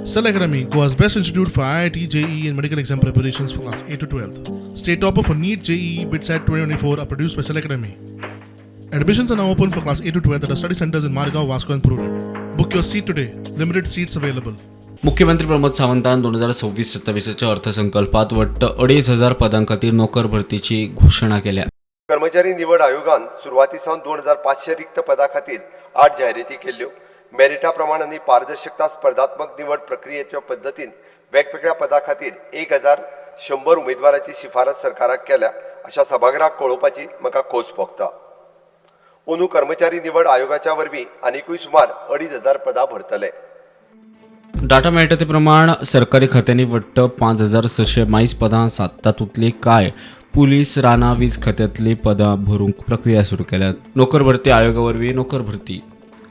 Cell Academy, Goa's best institute for IIT, JEE and medical exam preparations for class 8 to 12th. State topper for NEET, JEE, BITSAT 2024 are produced by Cell Academy. Admissions are now open for class 8 to 12th at our study centers in Margao, Vasco and Purur. Book your seat today. Limited seats available. मुख्यमंत्री प्रमोद सावंतान 2026-27च्या अर्थसंकल्पात वट्ट 2,500 पदांखातीर नोकर भरतीची घोषणा केल्या. कर्मचारी निवड आयोगान सुरवातीसावन 2500 रिक्त पदां खातीर 8 जाहिराती केल्ल्यो. मेरिटा प्रमाण आनी पारदर्शकता स्पर्धात्मक निवड प्रक्रियेच्या पद्दतीन वेगवेगळ्या पदां खातीर 1100 उमेदवारांची शिफारस सरकाराक केल्या अशा सभागृहाक कळोवपाची म्हाका खोस भोगता. अंदू कर्मचारी निवड आयोगाच्या वरवीं आनीकूय सुमार 2,500 पदां भरतले. डाटा मेळटा ते प्रमाण सरकारी खात्यांनी वट्ट 5,622 पदां आसात. तातूंतली कांय पुलीस राना वीज खात्यांतली पदां भरूंक प्रक्रिया सुरू केल्यात. नोकर भरती आयोगा वरवीं नोकर भरती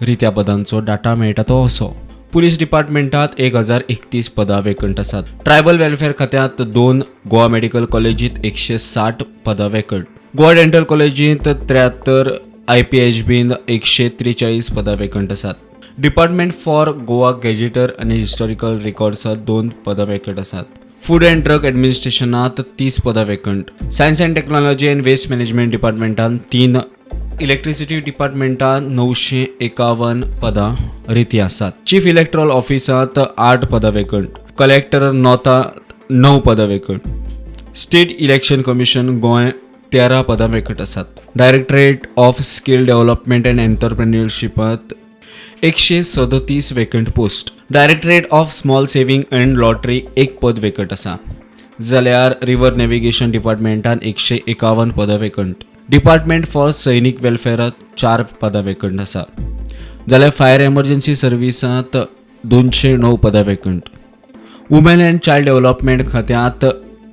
रित्या पदांचो डाटा मेळटा तो असो. पुलीस डिपार्टमेंटात 1,031 पदां वेकंट आसात. ट्रायबल वेलफेअर खात्यांत 2, गोवा मेडिकल कॉलेजींत 160 पदां वेकंट, गोवा डेंटल कॉलेजींत 73, IPHBींत 143 पदां वेकंट आसात. डिपार्टमेंट फॉर गोवा गॅजेटर आनी हिस्टॉरिकल रेकॉर्ड्सात 2 पदां वेकंट आसात. फूड अँड ड्रग ॲडमिनिस्ट्रेशनात 30 पदां vacant, science and technology and waste management डिपार्टमेंटान 3, इलेक्ट्रिसिटी डिपार्टमेंटात 951 पदां रिती आसात. चीफ इलेक्टोरल ऑफिसात 8 पदां वेकंट, कलेक्टर नॉर्थात 9 पदां vacant, state election commission Goa 13 पदां वेकंट आसात. Directorate of skill development and एंटरप्रेन्युअरशिपात 137 vacant post. Directorate of small saving and lottery 1 पद वेकंट आसा. जाल्यार रिव्हर नॅव्हिगेशन डिपार्टमेंटान 151 पदां वेकंट. डिपार्टमेंट फॉर सैनीक वेलफेअरात 4 पदां वेकंट आसा. जाल्यार फायर एमर्जन्सी सर्विसात 209 पदां vacant. Women and child development खात्यांत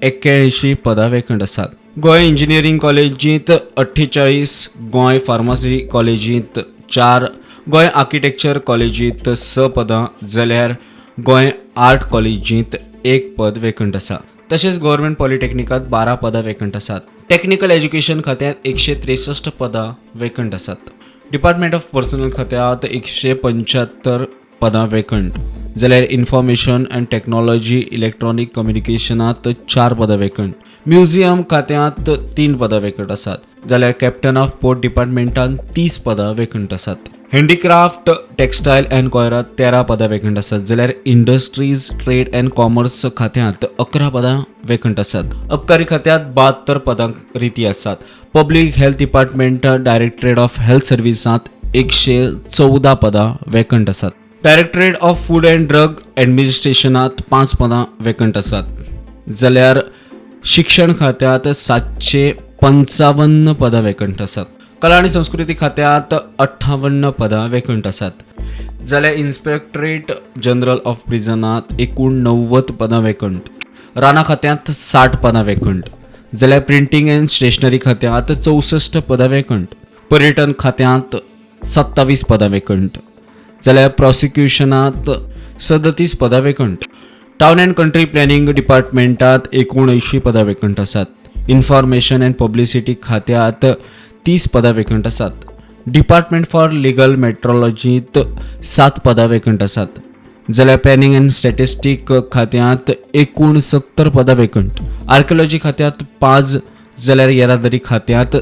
81 पदां वेकंट आसात. गोंय इंजिनियरींग कॉलेजींत 48, गोंय फार्मसी कॉलेजींत 4, गोंय आर्किटेक्चर कॉलेजींत 6 पदां, जाल्यार गोंय आर्ट कॉलेजींत 1 पद वेकंट आसा. तशेंच गव्हर्मेंट पॉलिटेक्निकात 12 पदां वेकंट आसात. टेक्निकल एज्युकेशन खात्यांत 163 पदां वेकंट आसात. डिपार्टमेंट ऑफ पर्सनल खात्यांत 175 पदां वेकंट, जाल्यार इन्फॉर्मेशन अँड टेक्नॉलॉजी इलेक्ट्रॉनिक कम्युनिकेशनात 4 पदां वेकंट. म्युझियम खात्यांत 3 पदां वेकंट आसात. जाल्यार कॅप्टन ऑफ पोर्ट डिपार्टमेंटान 30 पदां वेकंट आसात. हँडीक्राफ्ट, टेक्स्टायल अँड कॉयरात 13 पदां वेकंट आसात. जाल्यार इंडस्ट्रीज, ट्रेड अँड कॉमर्स खात्यांत 11 पदां वेकंट आसात. अबकारी खात्यांत 72 पदां रिती आसात. Public health department directorate of health सर्विसांत 114 पदां वेकंट आसात. Directorate of food and drug ॲडमिनिस्ट्रेशनात 5 पदां वेकंट आसात. जाल्यार शिक्षण खात्यांत 755 पदां वेकंट आसात. कला आणि संस्कृती खात्यांत 58 पदां वेकंट आसात. जाल्यार इन्स्पेक्टरेट जनरल ऑफ प्रिझनात एकूण 90 पदां वेकंट. राना खात्यांत 60 पदां वेकंट. जाल्यार प्रिंटींग अँड स्टेशनरी खात्यांत 64 पदां वेकंट. पर्यटन खात्यांत 27 पदां वेकंट. जाल्यार प्रॉसिक्युशनात 37 पदां vacant. Town and country planning डिपार्टमेंटात 79 पदां वेकंट आसात. इन्फॉर्मेशन अँड पब्लिसिटी खात्यांत 30 पदां वेकंट आसात. डिपार्टमेंट फॉर लिगल मेट्रोलॉजींत 7 पदां वेकंट आसात. जाल्यार प्लॅनिंग अँड स्टॅटिस्टीक खात्यांत एकूण 70 पदां वेकंट. आर्किओलॉजी खात्यांत 5, जाल्यार येरादारी खात्यांत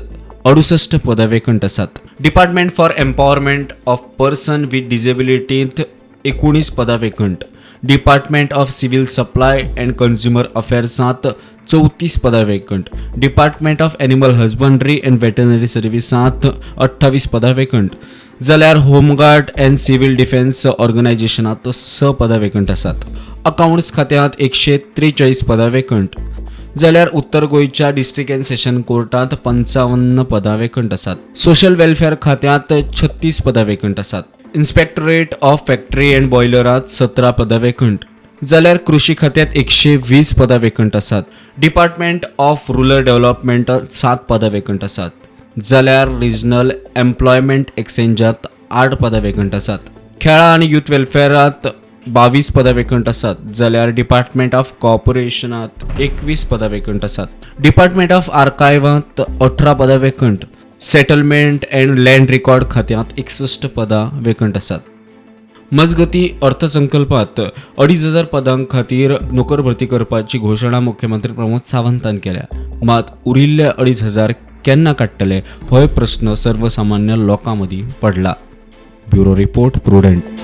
68 पदां वेकंट आसात. Department for empowerment of person with डिजेबिलिटींत 19 पदां vacant. Department of civil supply and consumer अफेअर्सांत 34 पदां vacant. Department of animal husbandry and veterinary सर्विसांत 28 पदां वेकंट. जाल्यार होमगार्ड अँड सिव्हिल डिफेन्स ऑर्गनायझेशनांत 6 पदां वेकंट आसात. अकाउंट्स खात्यांत 143 पदां वेकंट. जाल्यार उत्तर गोंयच्या डिस्ट्रिक्ट अँड सेशन कोर्टांत 55 पदां वेकंट आसात. सोशल वेलफेअर खात्यांत 36 पदां वेकंट आसात. इन्स्पेक्टरेट ऑफ फॅक्टरी अँड बॉयलरांत 17 पदां वेकंट. जाल्यार कृषी खात्यांत 120 पदां वेकंट आसात. डिपार्टमेंट ऑफ रुरल डेव्हलपमेंटात 7 पदां वेकंट आसात. जाल्यार रिजनल एम्प्लॉयमेंट एक्सचेंजात 8 पदां वेकंट आसात. खेळा आनी यूथ वेलफेअरात 22 पदां वेकंट आसात. जाल्यार डिपार्टमेंट ऑफ कॉर्पोरेशनात 21 पदां वेकंट आसात. डिपार्टमेंट ऑफ आर्कायवांत 18 पदां vacant. Settlement and land record खात्यांत 61 पदां वेकंट आसात. मजगती अर्थसंकल्पात 2,500 पदां खातीर नोकर भरती करपाची घोशणा मुख्यमंत्री प्रमोद सावंतान केल्या. मात उरिल्ले 2,500 केन्ना काडटले हो प्रस्न सर्वसामान्य लोकां मदीं पडला. Bureau report prudent.